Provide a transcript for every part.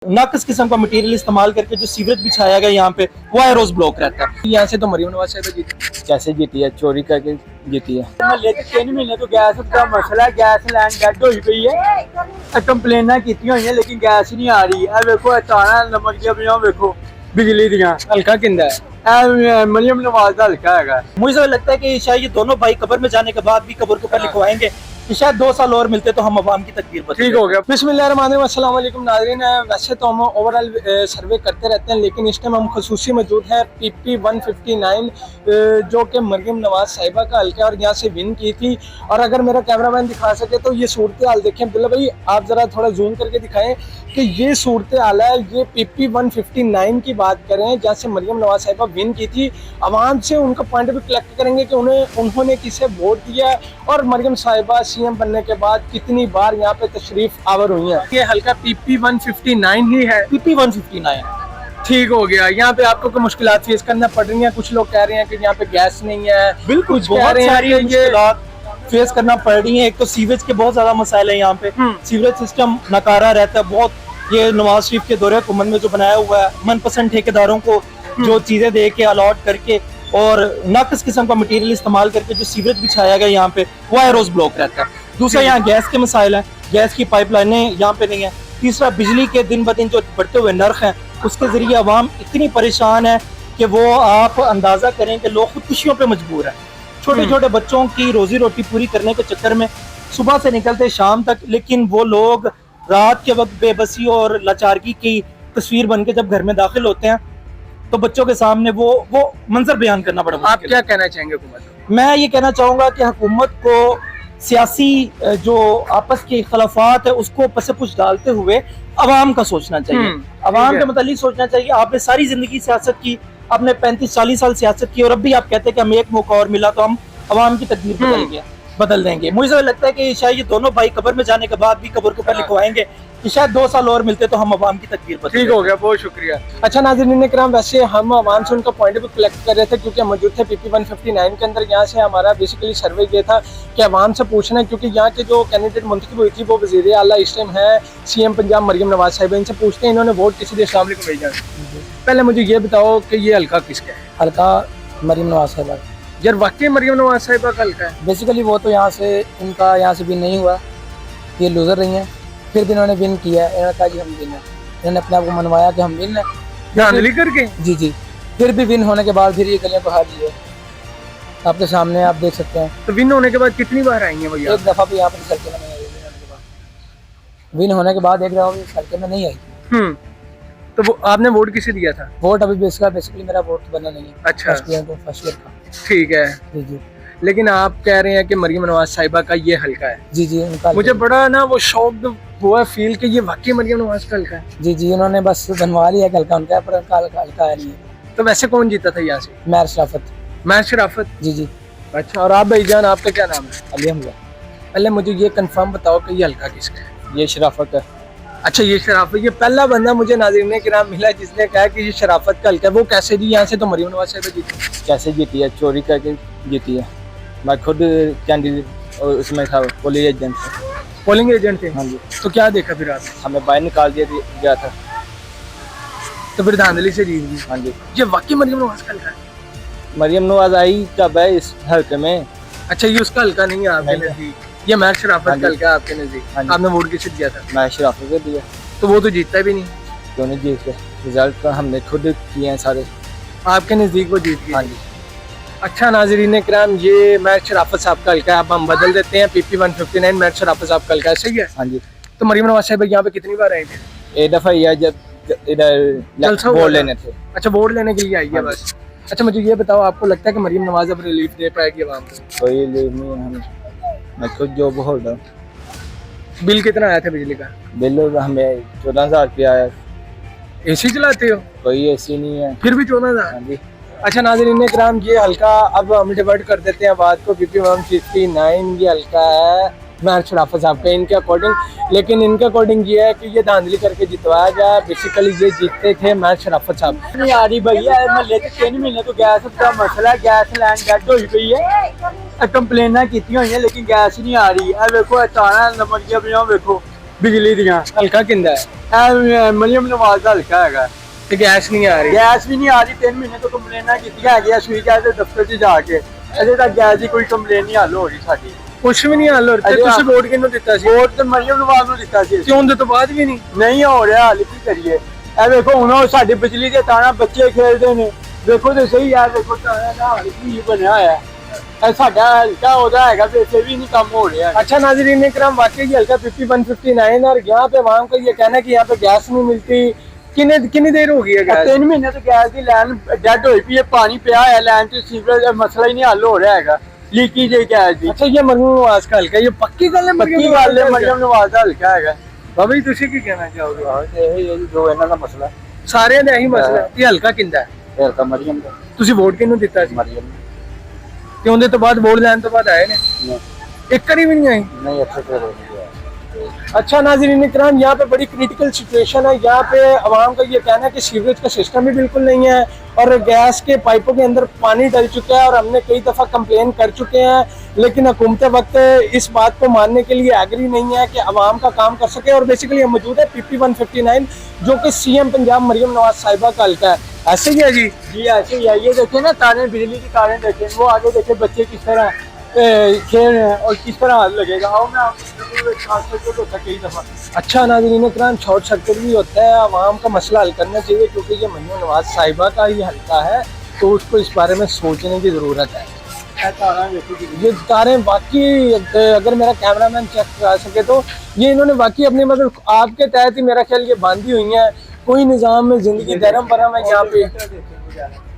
नाकस किस्म का मटेरियल इस्तेमाल करके जो सीवरेज बिछाया गया यहाँ पे वो रोज ब्लॉक रहता है। यहाँ से तो मरियम नवाज साहिबा जीती। कैसे जीती है? चोरी करके जीती है। लेकिन 3 महीने तो गैस का मसला है, गैस लाइन डेड हो गई है। कंप्लेना की हुई है लेकिन गैस नहीं आ रही है। देखो तारा नमक दिया देखो बिजली दिया हल्का किंदा है मरियम नवाज का हल्का है। मुझे लगता है कि शायद ये दोनों भाई कब्र में जाने के बाद भी कब्र के ऊपर लिखवाएंगे कि शायद 2 साल और मिलते तो हम अवाम की तकदीर बदल ठीक हो गया। बिस्मिल्लाहिर्रहमानिर्रहीम, अस्सलाम वालेकुम नाज़रीन। वैसे तो हम ओवरऑल सर्वे करते रहते हैं लेकिन इस टाइम हम खसूसी मौजूद हैं PP 159 जो कि मरियम नवाज साहिबा का हल्का और यहाँ से विन की थी। और अगर मेरा कैमरामैन दिखा सके तो ये सूरत हाल देखें। अब्दुल्ला भाई आप ज़रा थोड़ा जूम करके दिखाएं कि ये सूरत हाल है। ये PP 159 की बात करें जहाँ से मरियम नवाज साहिबा विन की थी। आवाम से उनका पॉइंट भी कलेक्ट करेंगे कि उन्होंने किसे वोट दिया और मरियम साहिबा CM बनने के बाद कितनी बार यहाँ पे तशरीफ आवर हुई है। ये हल्का PP 159 ही है। PP 159 ठीक हो गया। यहाँ पे आपको कोई मुश्किलात फेस करना पड़ रही हैं? कुछ लोग कह रहे हैं कि यहाँ पे गैस नहीं है, बिल्कुल कुछ कह रहे हैं कि ये फेस करना पड़ रही है। एक तो सीवेज के बहुत ज्यादा मसाइल है यहाँ पे। सीवरेज सिस्टम नकारा रहता है बहुत। ये नवाज शरीफ के दौरे हुकूमत में जो बनाया हुआ है मनपसंद ठेकेदारों को जो चीजें दे के अलॉट करके और नाकस किस्म का मटेरियल इस्तेमाल करके जो सीवरेज बिछाया गया यहाँ पे वो रोज ब्लॉक रहता है। दूसरा यहाँ गैस के मसाइल है, गैस की पाइपलाइनें यहाँ पे नहीं है। तीसरा बिजली के दिन ब दिन जो बढ़ते हुए नर्ख हैं उसके जरिए आवाम इतनी परेशान है कि वो आप अंदाजा करें कि लोग खुदकुशियों पे मजबूर हैं। छोटे छोटे बच्चों की रोजी रोटी पूरी करने के चक्कर में सुबह से निकलते शाम तक, लेकिन वो लोग रात के वक्त बेबसी और लाचारगी की तस्वीर बन के जब घर में दाखिल होते हैं तो बच्चों के सामने वो मंजर बयान करना पड़ा। आप क्या कहना चाहेंगे हुकूमत को? मैं ये कहना चाहूँगा कि हुकूमत को सियासी जो आपस के इख्तलाफात है उसको पसपुश डालते हुए अवाम का सोचना चाहिए। अवाम के मतलब सोचना चाहिए। आपने सारी जिंदगी सियासत की, आपने 35-40 साल सियासत की और अब भी आप कहते हैं कि हमें एक मौका और मिला तो हम अवाम की तकदीर बदल देंगे। मुझे लगता है कि शायद ये दोनों भाई कब्र में जाने के बाद भी कब्र के ऊपर लिखवाएंगे कि शायद 2 साल और मिलते तो हम अवाम की तकदीर बदल। ठीक हो गया, बहुत शुक्रिया। अच्छा नाज़रीन किराम, वैसे हम अवाम से उनका पॉइंट भी कलेक्ट कर रहे थे क्योंकि हम मौजूद थे PP 159 के अंदर। यहाँ से हमारा बेसिकली सर्वे ये था कि अवाम से पूछना है क्योंकि यहाँ के जो कैंडिडेट मुंतखब हुई थी वो वज़ीर आला इस टाइम है CM पंजाब मरियम नवाज साहिबा। इनसे पूछते हैं इन्होंने वोट किसी अस्सलाम वालेकुम भेजा। पहले मुझे ये बताओ कि ये हल्का किसका है? हल्का मरियम नवाज साहिबा। यार वाकई मरियम नवाज साहिबा का हल्का है? बेसिकली वो तो यहाँ से इनका यहाँ से विन नहीं हुआ, ये लूजर रही हैं। फिर भी इन्होंने विन किया है। इन्होंने कहा जी हम विन है, इन्होंने अपने आप को मनवाया कि हम विन है धांधली करके। जी जी। फिर भी विन होने के बाद फिर ये गलियों को हार लिए आपके सामने आप देख सकते हैं। तो विन होने के बाद कितनी बार आई है भैया? एक दफा भी यहाँ पर सर्कल में नहीं आई। विन होने के बाद एक दफा भी सर्कल में नहीं आई। तो वो आपने वोट किसे दिया था? वोट अभी बेसिकली मेरा वोट बना नहीं है। अच्छा, फर्स्ट ईयर का। ठीक है। जी जी। लेकिन आप कह रहे हैं कि मरियम नवाज साहिबा का ये हल्का है? जी जी। उनका मुझे बड़ा ना वो शौक हुआ फील कि ये वाकई मरियम नवाज का हल्का है। जी जी। उन्होंने बस बनवा लिया कि हल्का उनका है पर हल्का है नहीं है। तो वैसे कौन जीता था यहाँ से? मैं शराफत। मैं शराफत। जी जी। अच्छा, और आप भाईजान आपका क्या नाम है? अली हमला। पहले मुझे ये कंफर्म बताओ कि ये हल्का किसका है? ये शराफत है। अच्छा, ये शराफत। ये पहला बंदा मुझे नाज़रीन के नाम मिला जिसने कहा कि ये शराफत का हल्का है। वो कैसे जी? यहाँ से तो मरियम नवाज साहिबा जीती। कैसे जीती है? चोरी करके जीती है। मैं खुद कैंडिडेट उसमें था, पोलिंग एजेंट थे। हाँ जी। तो क्या देखा फिर आप? हमें बाहर निकाल दिया गया था तो फिर धांधली से जीत गई। हाँ जी। ये वाकई मरियम नवाज का हल्का है? मरियम नवाज आई कब है इस हल्के में? अच्छा, ये उसका हल्का नहीं है आपके नजदीक? ये मैं शराफत का हल्का है आपके नजदीक? आपने वोट किसे दिया था? मैं शराफत को दिया। तो वो तो जीतता भी नहीं। क्यों नहीं जीत गए? रिजल्ट तो हमने खुद किए हैं सारे। आपके नजदीक वो जीत गई? हाँ जी। अच्छा नाज़रीन किराम, ये मैच शराफत साहब का हल्का है। अब हम बदल देते हैं PP 159 मैच शराफत साहब का हल्का है। सही है? हाँ जी। तो मरियम नवाज साहिबा यहाँ पे कितनी बार आई थी? एक दफा यह जब इधर वोट लेने थे। अच्छा, वोट लेने के लिए आई है बस। अच्छा, मुझे ये बताओ आपको लगता है कि मरियम नवाज अब रिलीफ दे पाएगी आवाम को? कोई रिलीफ नहीं है हमें। मैं खुद जॉब होल्ड हूँ। बिल कितना आया था बिजली का? बिल हमें 14,000 रुपया आया। AC चलाते हो? कोई ऐसी नहीं है। फिर भी 14,000? हाँ जी। अच्छा नाज़रीन किराम, ये हल्का अब हम डिवाइड कर देते हैं बात को। PP 159 ये हल्का है मैं शराफत साहब का इनके अकॉर्डिंग। लेकिन इनके अकॉर्डिंग ये है कि ये धांधली करके जितवाया गया। बेसिकली ये जीतते थे मैं शराफत साहब। नहीं आ रही भैया, लेकिन 3 महीने तो गैस का मसला है, गैस लाइन डेड हो गई है। कंप्लेना की हुई है लेकिन गैस नहीं आ रही है। देखो तारा नमक दिया देखो ਬਿਜਲੀ ਦੀਆਂ। ਹਲਕਾ ਕਿੰਦਾ ਹੈ ਇਹ ਮਰੀਮ ਨਵਾਜ਼ ਦਾ ਹਲਕਾ ਹੈਗਾ। ਤੇ ਗੈਸ ਨਹੀਂ ਆ ਰਹੀ। ਗੈਸ ਵੀ ਨਹੀਂ ਆ ਰਹੀ, 3 ਮਹੀਨੇ ਤੋਂ ਕੰਪਲੇਨਾਂ ਕੀਤੀਆਂ ਹੈਗੀਆਂ ਸੂਈ ਗੈਸ ਦੇ ਦਫ਼ਤਰ 'ਚ ਜਾ ਕੇ, ਅਜੇ ਤੱਕ ਗੈਸ ਦੀ ਕੋਈ ਕੰਪਲੇਨ ਨਹੀਂ ਹੱਲ ਹੋ ਰਹੀ ਸਾਡੀ। ਕੁਛ ਵੀ ਨਹੀਂ ਹੱਲ ਹੋ ਰਿਹਾ। ਤੇ ਤੁਸੀਂ ਵੋਟ ਕਿਹਨੂੰ ਦਿੱਤਾ ਸੀ? ਵੋਟ ਤੇ ਮਰੀਮ ਨਵਾਜ਼ ਨੂੰ ਦਿੱਤਾ ਸੀ। ਕਿਉਂ ਦੇ ਤੋਂ ਬਾਅਦ ਵੀ ਨਹੀਂ? ਨਹੀਂ ਹੋ ਰਿਹਾ, ਹਾਲੇ ਕੀ ਕਰੀਏ। ਇਹ ਵੇਖੋ ਹੁਣ ਉਹ ਸਾਡੀ ਬਿਜਲੀ ਦੇ ਤਾਰਾਂ ਬੱਚੇ ਖੇਡਦੇ ਨੇ, ਵੇਖੋ ਤੇ ਸਹੀ ਆ, ਵੇਖੋ ਤਾਰਾਂ ਦਾ ਹਾਲ ਕੀ ਬਣਿਆ ਹੋਇਆ। ਇਹ ਸਾਡਾ ਹਲਕਾ ਉਹਦਾ ਹੈਗਾ ਤੇ ਇੱਥੇ ਵੀ नहीं काम हो रहा है। अच्छा नाज़रीन इकराम, वाकई ये हल्का 5159 और यहाँ पे वहाँ का ये कहना है कि यहाँ पे गैस नहीं मिलती। कितनी देर हो गई है गैस? 3 महीने तो गैस की लाइन डेड हुई पई है, पानी पिया है लाइन से, सीवरेज का मसला ही नहीं हल हो रहा है, लीकेज है गैस की। अच्छा ये मरियम नवाज का हल्का, ये पक्की गल है? पक्की गल है, मरियम नवाज का हल्का है। बाबा जी तुसी की कहना चाहोगे? ਇਹ ਜੋ ਇਹਨਾਂ ਦਾ ਮਸਲਾ ਹੈ, सारे ने यही मसला है। ये हल्का किंदा है? ਇਹ ਹਲਕਾ ਮਰੀਮ ਦਾ। तुसी वोट किहनू दिता सी? ਮਰੀਮ ਤੇ ਉਹਦੇ ਤੋਂ ਬਾਅਦ ਵੋਟ ਲੈਣ ਤੋਂ ਬਾਅਦ ਆਏ ਨੇ? एक करी भी नहीं आई। ਨਹੀਂ ਅੱਛੇ से हो गया। अच्छा नाज़रीन इकराम, यहाँ पे बड़ी क्रिटिकल सिचुएशन है। यहाँ पे आवाम का ये कहना है कि सीवरेज का सिस्टम भी बिल्कुल नहीं है और गैस के पाइपों के अंदर पानी डल चुका है और हमने कई दफ़ा कंप्लेन कर चुके हैं, लेकिन हुकूमत वक्त इस बात को मानने के लिए एग्री नहीं है कि आवाम का काम कर सके। और बेसिकली मौजूद है PP 159 जो कि CM पंजाब मरियम नवाज साहिबा का हल्का है। ऐसे ही है जी? जी ऐसे ही है। ये देखिए ना तारे, बिजली की तारें देखें, वो आगे देखे बच्चे किस तरह खेल रहे हैं और किस तरह हाथ लगेगा। आओ मैं आपको तो कई दफा। अच्छा नाज़रीन इकराम, शॉर्ट सर्किट भी होता है, आवाम का मसला हल करना चाहिए क्योंकि ये मरियम नवाज साहिबा का ही हल्का है, तो उसको इस बारे में सोचने की ज़रूरत है। ये तारें वाकई, अगर मेरा कैमरामैन चेक करा सके तो ये इन्होंने वाकई अपने मतलब आपके तहत ही मेरा ख्याल ये बांधी हुई हैं। कोई निज़ाम में ज़िंदगी धर्म भरम है यहाँ पे।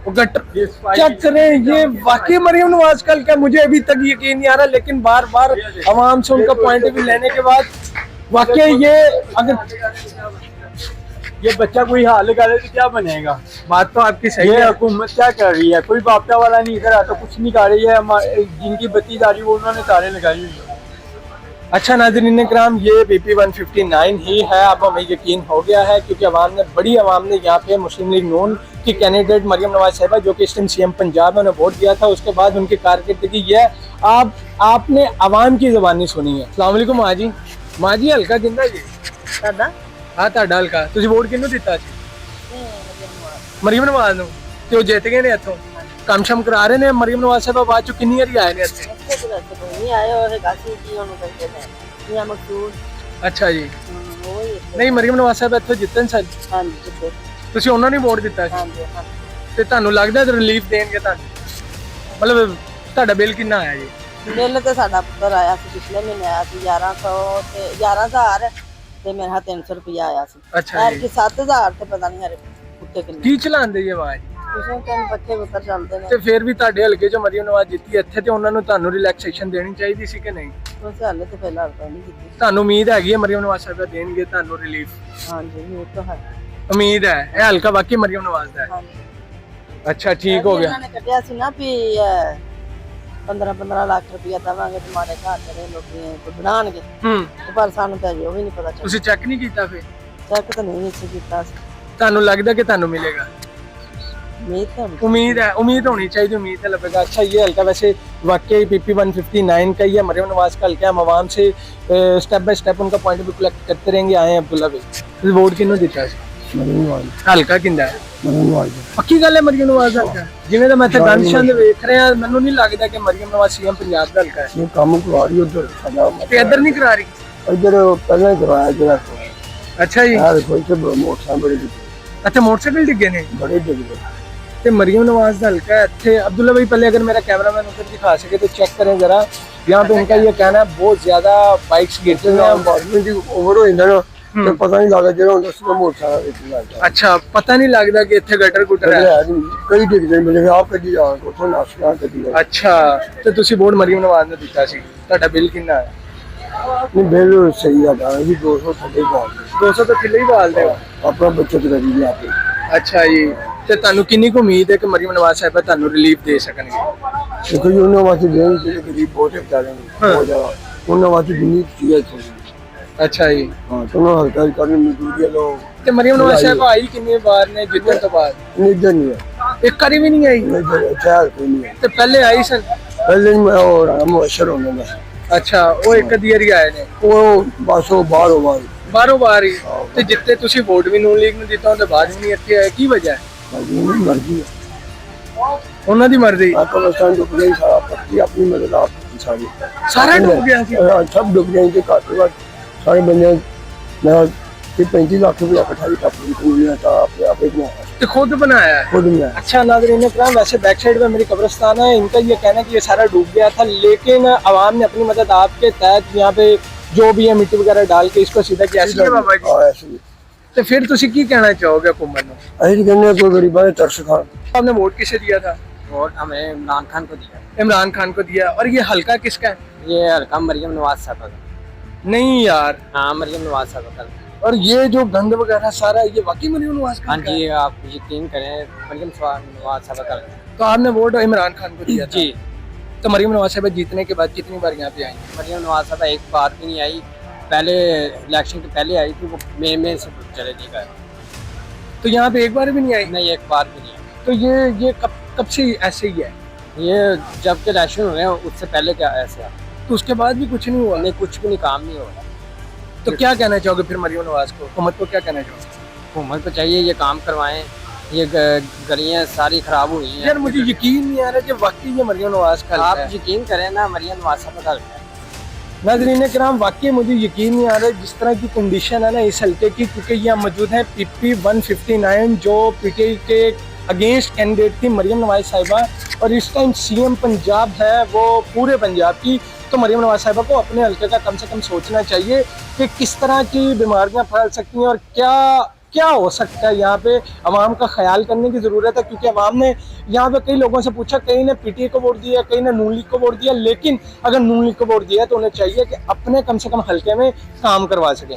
वो गटर चेक करें, ये वाकई मरियम नवाज का हल्का। मुझे अभी तक यकीन नहीं आ रहा, लेकिन बार बार आवाम से उनका पॉइंट ऑफ व्यू लेने के बाद वाकई ये अगर ये बच्चा कोई हाल करे तो क्या बनेगा। बात तो आपकी सही ये है। हुकूमत क्या कर रही है, कोई बापटा वाला नहीं इधर आता, कुछ नहीं कर रही है। जिनकी बत्ती जा रही है वो उन्होंने तारे लगाई हुई है। अच्छा नाज़रीन इकराम, ये PP 159 ही है। अब हमें यकीन हो गया है क्योंकि बड़ी आवाम ने यहाँ पे मुस्लिम लीग नून की कैंडिडेट मरियम नवाज साहिबा जो कि इस टाइम CM पंजाब में उन्हें वोट दिया था, उसके बाद उनकी कारकर्दगी ये है। आपने आवाम की ज़बानी सुनी है। अस्सलाम वालेकुम माँ जी हल्का किंदा जी? हाँ ਤੁਹਾਡਾ ਹਲਕਾ। ਤੁਸੀਂ ਵੋਟ ਕਿਹਨੂੰ ਦਿੱਤਾ ਸੀ? ਮਰੀਮ ਨਵਾਜ਼ ਨੂੰ। ਤੇ ਉਹ ਜਿੱਤ ਗਏ ਨੇ ਇੱਥੋਂ। ਕੰਮ ਸ਼ਮ ਕਰਾ ਰਹੇ ਨੇ ਮਰੀਮ ਨਵਾਜ਼ ਸਾਹਿਬ ਬਾਅਦ ਚ ਕਿੰਨੀ ਵਾਰੀ ਆਏ ਨੇ ਇੱਥੇ? नहीं आए और गाची की होने करते हैं या मकसूद। ਅੱਛਾ ਜੀ। वो ही ਨਹੀਂ ਮਰੀਮ ਨਵਾਜ਼ ਸਾਹਿਬ ਇੱਥੋਂ ਜਿੱਤਣ ਸਨ, हाँ जी तो ਤੁਸੀਂ ਉਹਨਾਂ ਨੂੰ ਵੋਟ ਦਿੱਤਾ हाँ ਸੀ जी हाँ ਤੇ ਤੁਹਾਨੂੰ ਲੱਗਦਾ ਰਿਲੀਫ ਦੇਣਗੇ ਤੁਹਾਨੂੰ? ਮਤਲਬ ਤੁਹਾਡਾ ਬਿੱਲ ਕਿੰਨਾ ਆਇਆ ਜੀ? बिल तो साडा पुत्र आया सी पिछले महीने आया सी 1100 ते 11000 ਤੇ ਮੇਰੇ ਹਾਂ 300 ਰੁਪਇਆ ਆਇਆ ਸੀ। ਅੱਛਾ ਐਰ ਜੀ। ਕਿ 7000 ਤੇ ਪਤਾ ਨਹੀਂ ਹਰੇ ਉੱਤੇ ਕਿੰਨੇ ਕੀ ਚਲਾਉਂਦੇ ਜੀ ਆਵਾਜ਼? ਕਿਸੇ ਤਿੰਨ ਬੱਚੇ ਪੁੱਤਰ ਚੱਲਦੇ ਨੇ। ਤੇ ਫਿਰ ਵੀ ਤੁਹਾਡੇ ਹਲਕੇ ਚ ਮਰੀਮ ਨਵਾਜ਼ ਜਿੱਤੀ ਇੱਥੇ ਤੇ ਉਹਨਾਂ ਨੂੰ ਤੁਹਾਨੂੰ ਰਿਲੈਕਸੇਸ਼ਨ ਦੇਣੀ ਚਾਹੀਦੀ ਸੀ ਕਿ ਨਹੀਂ? ਉਸ ਹਾਲੇ ਤੇ ਪਹਿਲਾਂ ਨਹੀਂ ਕੀਤੀ। ਤੁਹਾਨੂੰ ਉਮੀਦ ਹੈਗੀ ਹੈ ਮਰੀਮ ਨਵਾਜ਼ ਸਾਹਿਬ ਦੇਣਗੇ ਤੁਹਾਨੂੰ ਰਿਲੀਫ? ਹਾਂ ਜੀ ਇਹ ਤਾਂ ਹੈ, ਉਮੀਦ ਹੈ। ਇਹ ਹਲਕਾ ਬਾਕੀ ਮਰੀਮ ਨਵਾਜ਼ ਦਾ ਹੈ। ਹਾਂ ਜੀ। ਅੱਛਾ ਠੀਕ ਹੋ ਗਿਆ। ਇਹਨਾਂ ਨੇ ਕੱਢਿਆ ਸੀ ਨਾ ਵੀ 15 ਲੱਖ ਰੁਪਇਆ ਦਵਾਂਗੇ ਤੁਹਾਡੇ ਘਰ ਦੇ ਲੋਕੀ ਬਣਾਉਣਗੇ, ਪਰ ਸਾਨੂੰ ਤਾਂ ਅਜੇ ਉਹ ਵੀ ਨਹੀਂ ਪਤਾ ਚੱਲਿਆ। ਤੁਸੀਂ ਚੈੱਕ ਨਹੀਂ ਕੀਤਾ ਫਿਰ? ਚੈੱਕ ਤਾਂ ਨਹੀਂ ਸੀ ਕੀਤਾ ਸੀ। ਤੁਹਾਨੂੰ ਲੱਗਦਾ ਕਿ ਤੁਹਾਨੂੰ ਮਿਲੇਗਾ? उम्मीद है उम्मीद होनी चाहिए, उम्मीद है लगेगा। अच्छा ये हल्का वैसे वाकई PP 159 का ही है, मरियम नवाज का हल्का। हम आवाम से स्टेप बाय स्टेप उनका पॉइंट भी कलेक्ट करते रहेंगे। आए अब्दुल्ला भाई वोट किन्नू दिता हल्का किंदा है? पक्की गल है मरियम नवाज हल्का? जिवें दा मैं इत्थे गंद शंद वेख रहा, मैनूं नहीं लगदा कि मरियम नवाज CM पंजाब दा हल्का है। काम करवा रही उधर ते इधर नहीं करा रही? इधर पहले करवाया जरा। अच्छा जी। यार कोई से मोटरसाइकिल बड़े अच्छा मोटरसाइकिल डिगे ने बड़े डिगे। ते मरियम नवाज का हल्का है इत्थे। अब्दुल्ला भाई पहले अगर मेरा कैमरामैन उधर दिखा सके तो चेक करें जरा। यहाँ पे उनका ये कहना है बहुत ज्यादा बाइक्स गिरते हैं, ओवर हो जाता ना तो पता नहीं लगता जो होंदा उसको मोटरसाइकिल। अच्छा पता नहीं लगता कि इत्थे गटर गुटर है। कई डिगदे मिले आप कदी आ उठो नाशना कदी। अच्छा ते तुसी वोट मरियम नवाज ने दिता सी, ਤੁਹਾਡਾ बिल कितना है? नहीं बिल सही है जी 200 थले बाल 200 तो थले ही बाल दे अपना बचत करी जी आप। अच्छा जी। ਤੇ ਤੁਹਾਨੂੰ ਕਿੰਨੀ ਕੁ ਉਮੀਦ ਹੈ ਕਿ ਮਰੀਮ ਨਵਾਜ਼ ਸਾਹਿਬਾ ਤੁਹਾਨੂੰ ਰਿਲੀਫ ਦੇ ਸਕਣਗੇ? देखो जी उन्होंने वास्ते देन ਜਿਹੜੇ ਗਰੀਬ ਬਹੁਤ ਵਿਚਾਰੇ ਨੇ ਬਹੁਤ ਜ਼ਿਆਦਾ ਉਹਨਾਂ ਵਾਸਤੇ ਜਿੰਨੀ ਚੀਜ਼ ਹੈ ਥੋੜੀ। ਅੱਛਾ ਜੀ। ਹਾਂ ਤੁਹਾਨੂੰ ਹਲਕਾ ਕਰਨ ਮਜ਼ਦੂਰੀ ਲੋ। ਤੇ ਮਰੀਮ ਨਵਾਜ਼ ਸਾਹਿਬਾ ਆਈ ਕਿੰਨੀ ਵਾਰ ਨੇ ਜਿੱਤਣ ਤੋਂ ਬਾਅਦ? ਨਹੀਂ ਇਧਰ ਨਹੀਂ ਹੈ, ਇੱਕ ਵਾਰੀ ਵੀ ਨਹੀਂ ਆਈ? ਨਹੀਂ ਅੱਛਾ ਕੋਈ ਨਹੀਂ ਹੈ। ਤੇ ਪਹਿਲੇ ਆਈ ਸਨ? ਪਹਿਲੇ ਮੈਂ ਉਹ ਮੁਸ਼ਰ ਹੋਣਾ ਦਾ। ਅੱਛਾ ਉਹ ਇੱਕ ਦੀਰ ਆਏ ਨੇ ਉਹ ਬਸ ਉਹ ਬਾਹਰੋਂ ਬਾਹਰੋਂ ਬਾਹਰ ਹੀ ਤੇ ਜਿੱਤੇ ਤੁਸੀਂ ਵੋਟ ਵੀ ਨੂਨ ਲੀਗ ਨੂੰ ਦਿੱਤਾ ਉਹਦੇ ਬਾਅਦ ਵੀ ਨਹੀਂ ਇੱਥੇ ਆਏ ਕੀ ਵਜ੍ਹਾ ਹੈ ਉਹਦੀ ਮਰਜ਼ੀ ਹੈ ਉਹਨਾਂ ਦੀ ਮਰਜ਼ੀ ਪਾਕਿਸਤਾਨ ਡੁੱਬ ਗਈ ਸਾਰਾ ਪੱਤੀ ਆਪਣੀ ਮਦਦ ਆਪ ਕੀਤੀ ਸਾਰੀ ਸਾਰਾ ਡੁੱਬ ਗਿਆ ਸੀ ਹਾਂ, ਸਭ ਡੁੱਬ ਗਏ ਤੇ ਘੱਟ ਤੋਂ ਘੱਟ ਸਾਰੇ ਬੰਦੇ ਮੈਂ 35 ਲੱਖ ਰੁਪਇਆ ਇਕੱਠਾ ਕੀਤਾ ਆਪਣੀ ਕੁੜੀਆਂ ਤਾਂ ਆਪੇ ਬਣਾਇਆ ਤੇ खुद बनाया है खुद में अच्छा नाज़रीन इकराम वैसे बैक साइड में मेरी कब्रिस्तान है इनका ये कहना है कि ये सारा डूब गया था लेकिन आवाम ने अपनी मदद आपके तहत यहाँ पे जो भी है मिट्टी वगैरह डाल के इसको सीधा किया है बाबा जी हाँ, ऐसे ही। तो फिर तुसी की कहना चाहोगे हुकूमत को ऐसे कहने कोई गरीबा ने तरस खा आपने वोट किसे दिया था वोट हमें इमरान खान को दिया। इमरान खान को दिया और ये हल्का किसका है ये हल्का मरियम नवाज साहब का। नहीं यार हाँ मरियम नवाज साहब का। और ये जो गंद वगैरह सारा ये वाकई मरियम नवाज हाँ खान का जी है? आप यकीन करें मरियम नवाज साहब का। तो आपने वोट इमरान खान को दिया था। जी तो मरियम नवाज साहब जीतने के बाद कितनी बार यहाँ पे आई मरियम नवाज साहब एक बार भी नहीं आई, पहले इलेक्शन के पहले आई थी, वो मेन से चले गए। तो यहाँ पे एक बार भी नहीं आई नहीं एक बार भी नहीं आई। तो ये कब से ऐसे ही है ये जब के इलेक्शन हो रहे हैं उससे पहले क्या ऐसे है? तो उसके बाद भी कुछ नहीं हुआ नहीं कुछ भी नहीं, काम नहीं हो रहा। तो क्या कहना चाहोगे फिर मरियम नवाज को हुकूमत को क्या कहना चाहोगे हुकूमत को चाहिए ये काम करवाएं, ये गलियां सारी खराब हुई हैं। यार मुझे यकीन नहीं आ रहा कि वाकई ये मरियम नवाज का आप है यकीन करें ना मरियम नवाज साहब का है। नाज़रीन किराम वाकई मुझे यकीन नहीं आ रहा जिस तरह की कंडीशन है ना इस हल्के की क्योंकि यहाँ मौजूद है PP 159 जो PTI के अगेंस्ट कैंडिडेट थी मरियम नवाज साहिबा और इस टाइम CM पंजाब है वो पूरे पंजाब की। तो मरियम नवाज साहिबा को अपने हल्के का कम से कम सोचना चाहिए कि किस तरह की बीमारियां फैल सकती हैं और क्या क्या हो सकता है। यहाँ पे अवाम का ख्याल करने की ज़रूरत है क्योंकि अवाम ने यहाँ पे कई लोगों से पूछा, कई ने PTI को वोट दिया, कई ने नून लीग को वोट दिया, लेकिन अगर नून लीग को वोट दिया तो उन्हें चाहिए कि अपने कम से कम हल्के में काम करवा सकें।